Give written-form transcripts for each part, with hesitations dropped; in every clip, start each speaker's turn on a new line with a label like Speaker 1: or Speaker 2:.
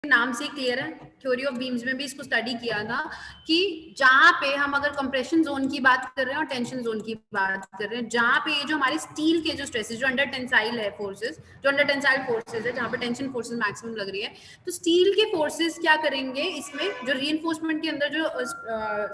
Speaker 1: नाम से क्लियर है, थ्योरी ऑफ बीम्स में भी इसको स्टडी किया था कि जहां पे हम अगर कंप्रेशन जोन की बात कर रहे हैं और टेंशन जोन की बात कर रहे हैं, जहां पे ये जो हमारे स्टील के जो स्ट्रेसेस जो अंडर टेंसाइल है फोर्सेस, जो अंडर टेंसाइल फोर्सेस है, जहां पे टेंशन फोर्सेस मैक्सिमम लग रही है, तो स्टील के फोर्सेस क्या करेंगे इसमें, जो रीइंफोर्समेंट के अंदर जो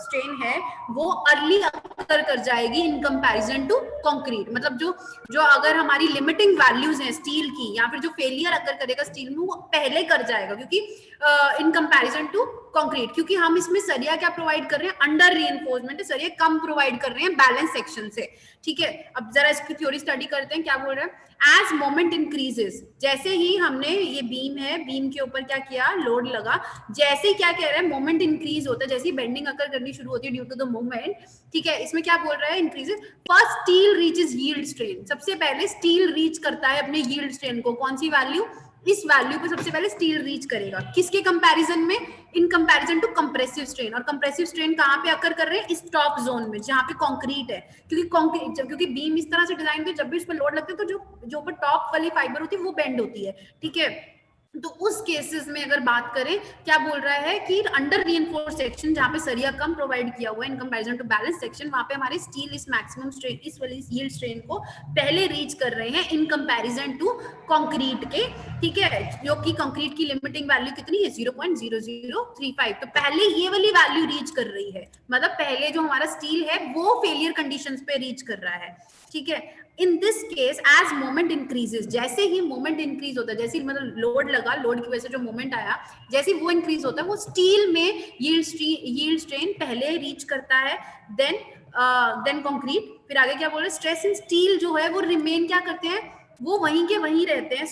Speaker 1: स्ट्रेन है वो अर्ली अकर कर जाएगी इन कंपैरिजन टू कंक्रीट। मतलब जो जो अगर हमारी लिमिटिंग वैल्यूज हैं स्टील की, या फिर जो फेलियर अकर करेगा स्टील में, वो पहले कर जाएगा, क्योंकि इन कंपैरिजन टू कंक्रीट, क्योंकि हम इसमें सरिया क्या प्रोवाइड कर रहे हैं, अंडर रीइंफोर्समेंट है, सरिया कम प्रोवाइड कर रहे हैं बैलेंस सेक्शन से। ठीक है, अब जरा इसकी थ्योरी स्टडी करते हैं। क्या बोल रहे हैं, एज मोमेंट इंक्रीजेस, जैसे ही हमने ये बीम है, बीम के ऊपर क्या किया, लोड लगा, जैसे ही क्या कह रहा है, मोमेंट इंक्रीज होता है, जैसे ही बेंडिंग अकर करनी शुरू होती है ड्यू टू द मूवमेंट। ठीक है, इसमें क्या बोल रहा है, increases, first steel reaches yield strain, सबसे पहले स्टील रीच करता है अपने यील्ड स्ट्रेन को, कौन सी वैल्यू, इस वैल्यू पे सबसे पहले स्टील रीच करेगा, किसके कंपैरिजन में, in comparison to compressive strain. और कंप्रेसिव स्ट्रेन कहां पे अकर कर रहे हैं, इस टॉप जोन में जहां पे कंक्रीट है, क्योंकि बीम इस तरह से डिजाइन हुई, जब भी उस पर लोड लगता है तो जो ऊपर टॉप वाली फाइबर होती है वो बेंड होती है। ठीक है, तो उस केसेस में अगर बात करें, क्या बोल रहा है कि अंडर रीइंफोर्स्ड सेक्शन जहां पे सरिया कम प्रोवाइड किया हुआ है in comparison to balance section, वहां पे हमारे स्टील इस मैक्सिमम स्ट्रेन, इस वाली यील्ड स्ट्रेन को पहले रीच कर रहे हैं इन कंपैरिजन टू कंक्रीट के। ठीक है, जो कि कंक्रीट की लिमिटिंग वैल्यू कितनी है, 0.0035, तो पहले ये वाली वैल्यू रीच कर रही है, मतलब पहले जो हमारा स्टील है वो फेलियर कंडीशंस पे रीच कर रहा है। ठीक है, in this case as moment increases, जैसे ही मोमेंट इंक्रीज होता है, जैसे ही मतलब लोड लगा, लोड की वजह से जो मोमेंट आया, जैसे ही वो इंक्रीज होता है, वो स्टील में यील्ड स्ट्रेन पहले रीच करता है, देन कंक्रीट। फिर आगे क्या बोल रहे हैं, स्ट्रेस इन स्टील जो है वो रिमेन क्या करते हैं, वो वहीं के वहीं रहते हैं,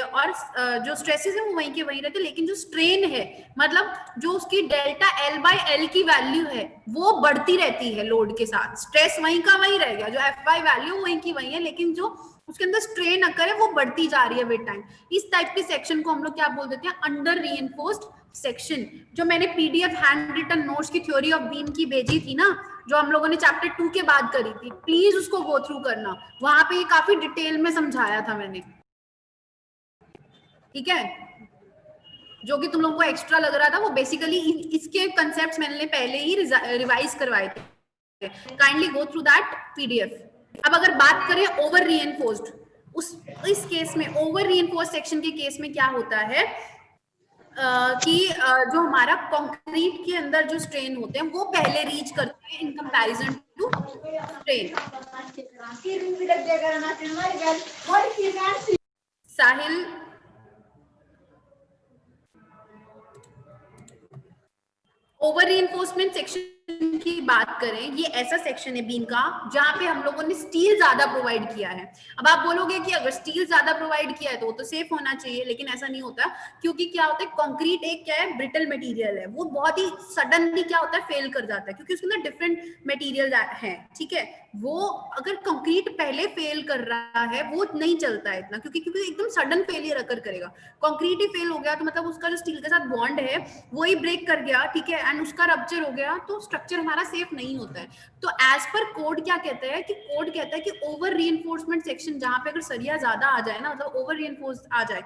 Speaker 1: और जो स्ट्रेसेस है वो वहीं के वहीं रहते हैं, लेकिन जो स्ट्रेन है, मतलब जो उसकी डेल्टा L/L की वैल्यू है वो बढ़ती रहती है लोड के साथ, स्ट्रेस वहीं का वहीं रह गया, जो Fy वैल्यू वहीं की वहीं है, लेकिन जो उसके अंदर स्ट्रेन अकर है वो बढ़ती जा रही है विद टाइम। इस टाइप के सेक्शन को हम लोग क्या बोल देते हैं, अंडर रीइंफोर्स्ड सेक्शन। जो मैंने पीडीएफ हैंड रिटन नोट्स की थ्योरी ऑफ बीम की भेजी थी ना, जो हम लोगों ने चैप्टर 2 के बाद करी थी, प्लीज उसको गो थ्रू करना, वहां पे ये काफी डिटेल में समझाया था मैंने। ठीक है, जो कि तुम लोगों को एक्स्ट्रा लग रहा था, वो बेसिकली इसके कंसेप्ट्स मैंने पहले ही रिवाइज करवाए थे, kindly go through that PDF. अब अगर बात करें ओवर रीइंफोर्स्ड, इस केस में ओवर रीइंफोर्स्ड सेक्शन के केस में क्या होता है, कि जो हमारा कंक्रीट के अंदर जो स्ट्रेन होते हैं वो पहले रीच करते हैं इन कंपैरिजन टू स्ट्रेन। साहिल, ओवर रीइंफोर्समेंट सेक्शन की बात करें, ये ऐसा सेक्शन है बीम का जहां पे हम लोगों ने स्टील ज्यादा प्रोवाइड किया है। अब आप बोलोगे कि अगर स्टील ज्यादा प्रोवाइड किया है तो वो तो सेफ होना चाहिए, लेकिन ऐसा नहीं होता, क्योंकि क्या होता है, कंक्रीट एक क्या है, ब्रिटल मटेरियल है, वो बहुत ही सडनली क्या होता है, फेल कर जाता है, क्योंकि उसके अंदर डिफरेंट मटेरियल है। ठीक है, वो अगर कंक्रीट पहले फेल कर रहा है वो नहीं चलता है इतना, क्योंकि एकदम सडन फेलियर अकर करेगा। कंक्रीट ही फेल हो गया तो मतलब उसका जो स्टील के साथ बॉन्ड है वो ही ब्रेक कर गया, ठीक है, एंड उसका रप्चर हो गया, तो स्ट्रक्चर हमारा सेफ नहीं होता है। तो एज पर कोड क्या कहता है, कि कोड कहता है कि ओवर रीइंफोर्समेंट सेक्शन, जहां पे अगर सरिया ज्यादा आ जाए ना, मतलब ओवर रीइंफोर्स आ जाए,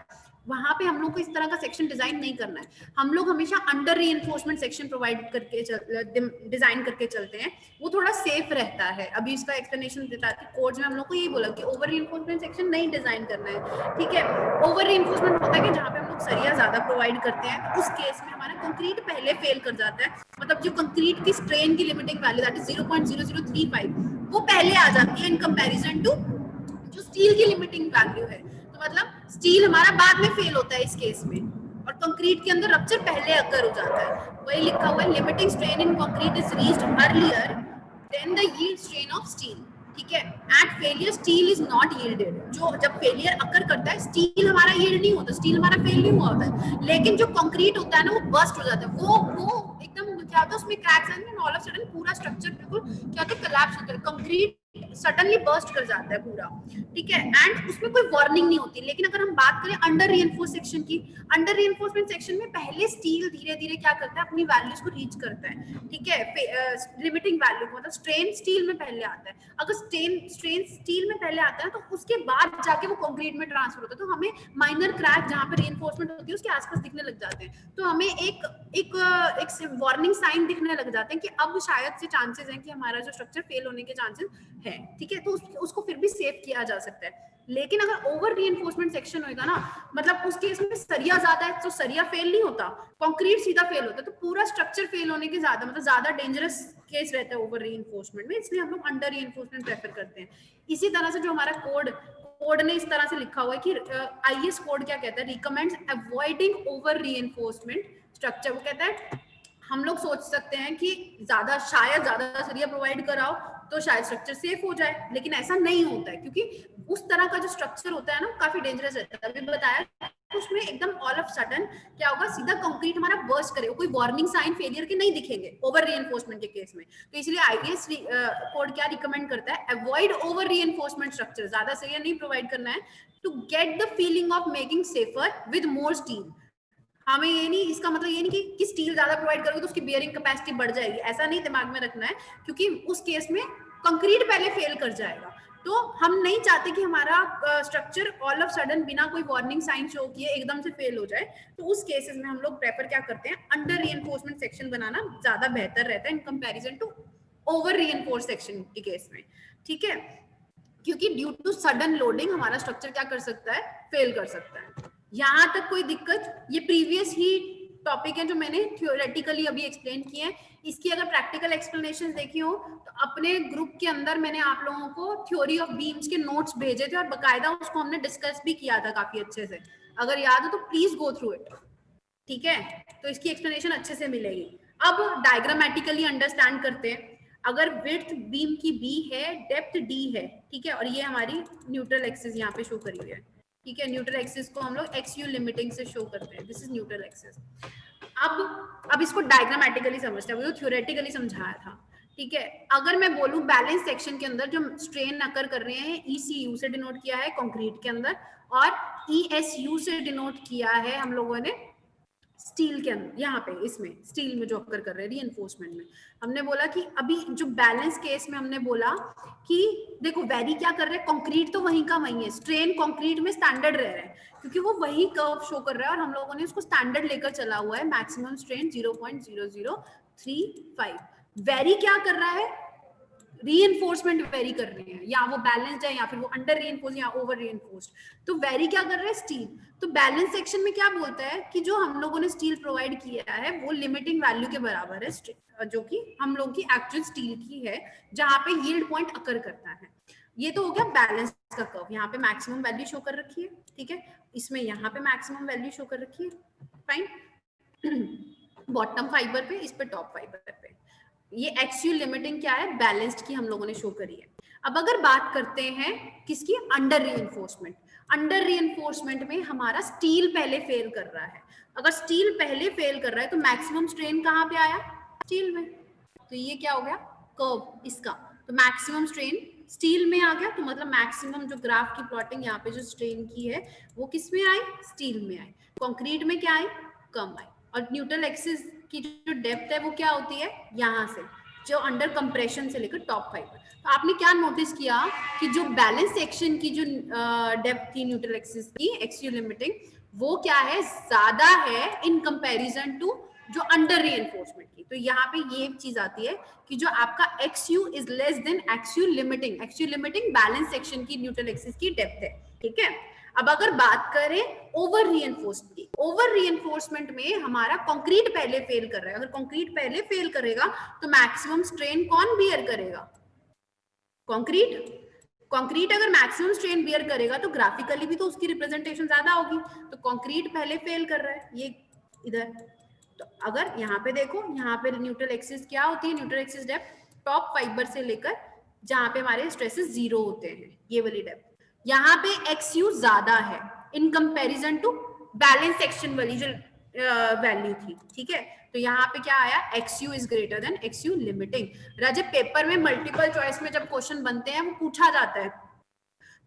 Speaker 1: वहां पे हम लोग को इस तरह का सेक्शन डिजाइन नहीं करना है। हम लोग हमेशा अंडर रीइंफोर्समेंट सेक्शन प्रोवाइड करके डिजाइन करके चलते हैं, वो थोड़ा सेफ रहता है। अभी इसका एक्सप्लेनेशन देता है, कोड्स में हम लोग को यही बोला कि ओवर रीइंफोर्समेंट सेक्शन नहीं डिजाइन करना है। ठीक है, ओवर रीइंफोर्समेंट होता है कि जहां पे हम लोग सरिया ज्यादा प्रोवाइड करते हैं, तो उस केस में हमारा कंक्रीट पहले फेल कर जाता है, मतलब जो कंक्रीट की स्ट्रेन की लिमिटिंग वैल्यू दैट इज 0.0035 वो पहले आ जाती है इन कंपैरिजन टू जो स्टील की लिमिटिंग वैल्यू है। तो मतलब स्टील हमारा बाद में फेल होता है इस केस में, और कंक्रीट के अंदर रप्चर पहले अकर हो जाता है। वही लिखा हुआ है, limiting strain in concrete is reached earlier than the yield strain of steel. ठीक है, at failure steel is not yielded, जो जब फेलियर अकर करता है स्टील हमारा यील्ड नहीं होता, स्टील हमारा फेल नहीं हुआ होता है, लेकिन जो कंक्रीट होता है ना वो बस्ट हो जाता है, वो एकदम क्या होता है, उसमें क्रैक्स आएंगे, ऑल ऑफ सडन पूरा स्ट्रक्चर बिल्कुल क्या होता है, कोलैप्स होता है। कंक्रीट सडनली बर्स्ट कर जाता है पूरा, ठीक है, एंड उसमें कोई वार्निंग नहीं होती। लेकिन अगर हम बात करें अंडर रीइंफोर्स सेक्शन की, अंडर रीइंफोर्समेंट सेक्शन में पहले स्टील धीरे धीरे क्या करता है, अपनी वैल्यूज को रीच करता है, ठीक है, लिमिटिंग वैल्यू मतलब स्ट्रेन स्टील में पहले आता है। अगर स्ट्रेन स्टील में पहले आता है तो उसके बाद जाके वो कंक्रीट में ट्रांसफर होता है, तो हमें माइनर क्रैक जहाँ पे रीइंफोर्समेंट होती है उसके आसपास दिखने लग जाते हैं, तो हमें एक वार्निंग साइन दिखने लग जाते हैं कि अब शायद से चांसेस हैं कि हमारा जो स्ट्रक्चर फेल होने के चांसेस है, ठीक है, तो उसको फिर भी सेव किया जा सकता है। लेकिन अगर ओवर रीइंफोर्समेंट सेक्शन होगा ना, मतलब उस केस में सरिया ज्यादा है तो सरिया फेल नहीं होता, कंक्रीट सीधा फेल होता है, तो पूरा स्ट्रक्चर फेल होने के ज्यादा मतलब ज्यादा डेंजरस केस रहता है ओवर रीइंफोर्समेंट में, इसलिए हम लोग अंडर रीइंफोर्समेंट प्रेफर करते हैं। इसी तरह से जो हमारा कोड ने इस तरह से लिखा हुआ है कि आईएस कोड क्या कहता है, recommends avoiding over reinforcement structure. वो कहता है हम लोग सोच सकते हैं कि शायद ज्यादा सरिया प्रोवाइड कराओ तो शायद स्ट्रक्चर सेफ हो जाए, लेकिन ऐसा नहीं होता है, क्योंकि उस तरह का जो स्ट्रक्चर होता है ना काफी डेंजरस रहता है। अभी बताया उसमें एकदम ऑल ऑफ सडन क्या होगा, सीधा कंक्रीट हमारा बर्स्ट करेगा, कोई वार्निंग साइन फेलियर के नहीं दिखेंगे ओवर रीइंफोर्समेंट के केस में। तो इसलिए आईएस कोड क्या रिकमेंड करता है, अवॉइड ओवर रीइंफोर्समेंट स्ट्रक्चर, ज्यादा सरिया नहीं प्रोवाइड करना है, to get the feeling of making safer with more steel. हमें ये नहीं, इसका मतलब ये नहीं कि स्टील ज्यादा प्रोवाइड करोगे तो उसकी बियरिंग कैपेसिटी बढ़ जाएगी, ऐसा नहीं दिमाग में रखना है, क्योंकि उस केस में कंक्रीट पहले फेल कर जाएगा। तो हम नहीं चाहते कि हमारा स्ट्रक्चर ऑल ऑफ सडन बिना कोई वार्निंग साइन शो किए एकदम से फेल हो जाए। तो उस केसेस में हम लोग प्रेफर क्या करते हैं, अंडर रीइंफोर्समेंट सेक्शन बनाना ज्यादा बेहतर रहता है in comparison to over reinforce section के केस में, ठीक है, क्योंकि ड्यू टू सडन लोडिंग हमारा स्ट्रक्चर क्या कर सकता है, फेल कर सकता है। यहां तक कोई दिक्कत? ये प्रीवियस ही टॉपिक है जो मैंने थ्योरेटिकली अभी एक्सप्लेन किए हैं। इसकी अगर प्रैक्टिकल एक्सप्लेनेशन देखी हो तो अपने ग्रुप के अंदर मैंने आप लोगों को थ्योरी ऑफ बीम्स के नोट्स भेजे थे और बकायदा उसको हमने डिस्कस भी किया था काफी अच्छे से। अगर याद हो तो प्लीज गो थ्रू इट, ठीक है, तो इसकी एक्सप्लेनेशन अच्छे से मिलेगी। अब डायग्रामेटिकली अंडरस्टैंड करते हैं। अगर विड्थ बीम की बी है, डेप्थ डी है, ठीक है, और ये हमारी न्यूट्रल एक्सिस यहाँ पे शो करी हुई है, ठीक है, न्यूट्रल एक्सिस को हम लोग एक्स यू लिमिटिंग से शो करते हैं, दिस इज न्यूट्रल एक्सिस। अब इसको डायग्रामेटिकली समझते हैं, वो थ्योरेटिकली समझाया था, ठीक है। अगर मैं बोलूं बैलेंस सेक्शन के अंदर जो स्ट्रेन अकर कर रहे हैं, ईसीयू से डिनोट किया है कंक्रीट के अंदर, और ईएसयू से डिनोट किया है हम लोगों ने स्टील के अंदर। यहाँ पे इसमें स्टील में जो अकर कर रहे हैं रीइंफोर्समेंट में, हमने बोला कि अभी जो बैलेंस केस में हमने बोला कि देखो वेरी क्या कर रहे हैं, कंक्रीट तो वहीं का वहीं है, स्ट्रेन कंक्रीट में स्टैंडर्ड रह रहा है क्योंकि वो वही कर्व शो कर रहा है और हम लोगों ने उसको स्टैंडर्ड लेकर चला हुआ है, मैक्सिमम स्ट्रेन 0.0035। वेरी क्या कर रहा है, रीइंफोर्समेंट वेरी कर रहे हैं, या वो बैलेंस्ड है या फिर वो अंडर रीइंफोर्स या ओवर रीइंफोर्स्ड। तो वेरी क्या कर रहा है, स्टील। तो बैलेंस सेक्शन में क्या बोलता है कि जो हम लोगों ने स्टील प्रोवाइड किया है वो लिमिटिंग वैल्यू के बराबर है, जो कि हम लोग की एक्चुअल स्टील की है, जहां पे यील्ड पॉइंट अकर करता है। ये तो हो गया बैलेंस का कर्व, यहाँ पे मैक्सिमम वैल्यू शो कर रखी है, ठीक है, इसमें यहाँ पे मैक्सिमम वैल्यू शो कर रखी है, फाइन। बॉटम फाइबर पे, इस पे टॉप फाइबर पे। ये एक्सयू लिमिटिंग क्या है, बैलेंस्ड की हम लोगों ने शो करी है। अब अगर बात करते हैं किसकी, अंडर रीइंफोर्समेंट। अंडर रीइंफोर्समेंट में हमारा स्टील पहले फेल कर रहा है। अगर स्टील पहले फेल कर रहा है तो मैक्सिमम स्ट्रेन कहाँ पे आया, स्टील में। तो ये क्या हो गया, कर्व इसका, तो मैक्सिमम स्ट्रेन स्टील में आ गया, तो मतलब मैक्सिमम जो ग्राफ की प्लॉटिंग यहाँ पे जो स्ट्रेन की है वो किस में आई, स्टील में आई। कंक्रीट में क्या आई, कम आई। और न्यूट्रल एक्सिस की जो डेप्थ है वो क्या होती है, यहाँ से जो अंडर कंप्रेशन से लेकर टॉप फाइबर। तो आपने क्या नोटिस किया कि जो बैलेंस सेक्शन की जो डेप्थ थी न्यूट्रल एक्सिस की, एक्सयू लिमिटिंग, वो क्या है, ज्यादा है इन कंपैरिजन टू जो अंडर रीइंफोर्समेंट की। तो यहाँ पे ये चीज आती है कि जो आपका XU is less than XU limiting. XU limiting balance section की न्यूट्रल एक्सिस की डेप्थ है, ठीक है। अब अगर बात करें ओवर रीइंफोर्समेंट की, ओवर रीइंफोर्समेंट में हमारा कंक्रीट पहले फेल कर रहा है। अगर कंक्रीट पहले फेल करेगा तो मैक्सिमम स्ट्रेन कौन बियर करेगा, कंक्रीट। कंक्रीट अगर मैक्सिमम स्ट्रेन बियर करेगा तो ग्राफिकली भी तो उसकी रिप्रेजेंटेशन ज्यादा होगी। तो कंक्रीट पहले फेल कर रहा है, ये इधर। तो अगर यहाँ पे देखो, यहाँ पे न्यूट्रल एक्सिस क्या होती है, neutral axis depth top fibre से लेकर जहां पे हमारे स्ट्रेसेस 0 होते हैं, ये वाली डेप्थ। यहाँ पे एक्सयू ज्यादा है in comparison to balance section वाली जो वैल्यू थी, ठीक है। तो यहाँ पे क्या आया, XU is greater than XU limiting. Raje paper में मल्टीपल चॉइस में जब क्वेश्चन बनते हैं वो पूछा जाता है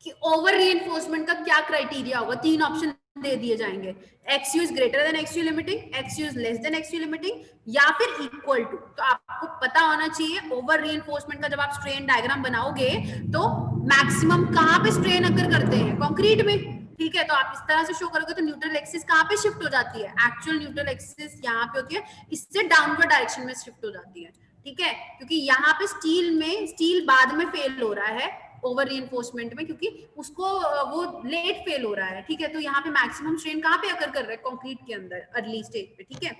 Speaker 1: कि ओवर रीइंफोर्समेंट का क्या क्राइटेरिया होगा, 3 ऑप्शन दे दिए जाएंगे, XU is greater than XU limiting, XU is less than XU limiting, या फिर इक्वल टू। तो आपको पता होना चाहिए ओवर रीइंफोर्समेंट का जब आप स्ट्रेन डायग्राम बनाओगे तो मैक्सिमम कहां पे स्ट्रेन अगर करते हैं, कंक्रीट में, ठीक है। तो आप इस तरह से शो करोगे तो न्यूट्रल एक्सिस कहां पे शिफ्ट हो जाती है, एक्चुअल न्यूट्रल एक्सिस यहाँ पे होती है, इससे डाउनवर्ड डायरेक्शन में शिफ्ट हो जाती है, ठीक है। क्योंकि यहाँ पे स्टील बाद में फेल हो रहा है ओवर रीइंफोर्समेंट में, क्योंकि उसको वो लेट फेल हो रहा है, ठीक है। तो यहाँ पे मैक्सिमम स्ट्रेन कहाँ पे अकर कर रहा है, कंक्रीट के अंदर अर्ली स्टेज पे, ठीक है।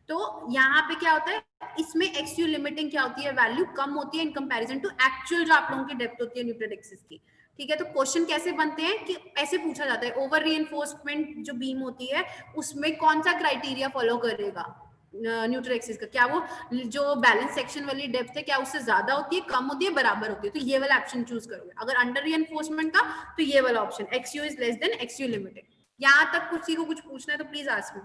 Speaker 1: तो यहाँ पे क्या होता है, इसमें XU लिमिटिंग क्या होती है, वैल्यू कम होती है इन कंपैरिजन टू एक्चुअल जो आप लोगों की डेप्थ होती है न्यूट्रल एक्सिस की, ठीक है। तो क्वेश्चन कैसे बनते हैं कि ऐसे पूछा जाता है, ओवर रीइंफोर्समेंट जो बीम होती है उसमें कौन सा क्राइटेरिया फॉलो करेगा न्यूट्रल एक्सिस का, क्या वो जो बैलेंस सेक्शन वाली डेप्थ है क्या उससे ज्यादा होती है, कम होती है, बराबर होती है। तो ये वाला ऑप्शन चूज करोगे। अगर अंडर रीइंफोर्समेंट का तो ये वाला option XU is less than XU limited. यहां तक किसी को कुछ पूछना है तो please ask me.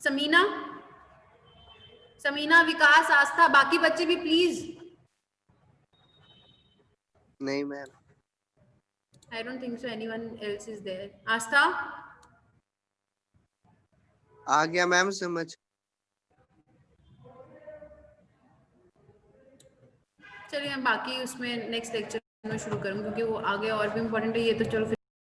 Speaker 1: Samina, Samina, Vikas, Aastha, बाकी बच्चे भी प्लीज।
Speaker 2: नहीं ma'am.
Speaker 1: I don't think so anyone else is there. Aastha,
Speaker 2: आ गया मैम समझ।
Speaker 1: चलिए हम बाकी उसमें नेक्स्ट लेक्चर में शुरू करूंगी क्योंकि वो आगे और भी इम्पोर्टेंट है, ये तो चलो